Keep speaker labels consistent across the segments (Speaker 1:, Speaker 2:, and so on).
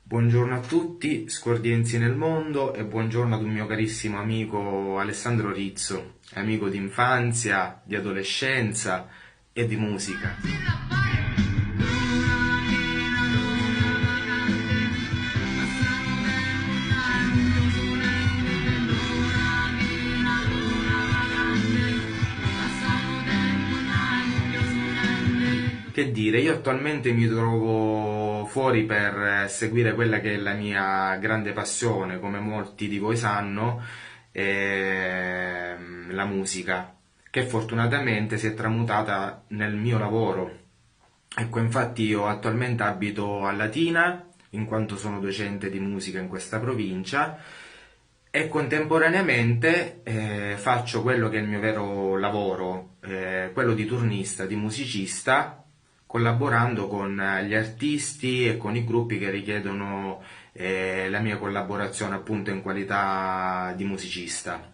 Speaker 1: Buongiorno a tutti, scordienzi nel mondo e buongiorno ad un mio carissimo amico Alessandro Rizzo, amico di infanzia, di adolescenza e di musica. Che dire, io attualmente mi trovo fuori per seguire quella che è la mia grande passione, come molti di voi sanno, la musica, che fortunatamente si è tramutata nel mio lavoro. Ecco, infatti io attualmente abito a Latina, in quanto sono docente di musica in questa provincia, e contemporaneamente faccio quello che è il mio vero lavoro, quello di turnista, di musicista, collaborando con gli artisti e con i gruppi che richiedono la mia collaborazione appunto in qualità di musicista.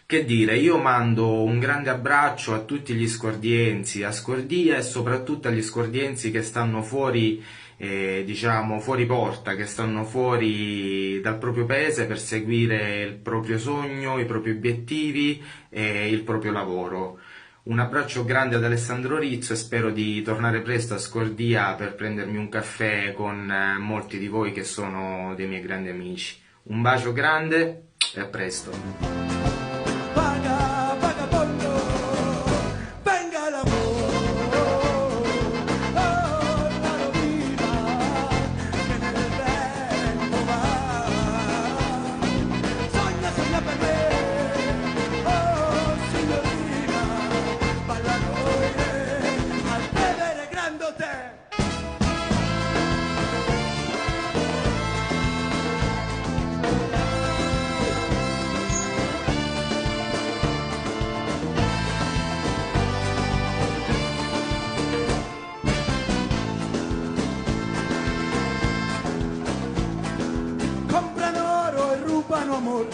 Speaker 1: Che dire, io mando un grande abbraccio a tutti gli scordienzi, a Scordia e soprattutto agli scordienzi che stanno fuori, diciamo, fuori porta, che stanno fuori dal proprio paese per seguire il proprio sogno, i propri obiettivi e il proprio lavoro. Un abbraccio grande ad Alessandro Rizzo e spero di tornare presto a Scordia per prendermi un caffè con molti di voi che sono dei miei grandi amici. Un bacio grande e a presto.
Speaker 2: Vaga, vagabondo, venga el amor, oh, la rovina que nel vento va. Sogna, sogna per me, oh signorina, balla noi al bevere grande tè. Comprano oro e rubano amor.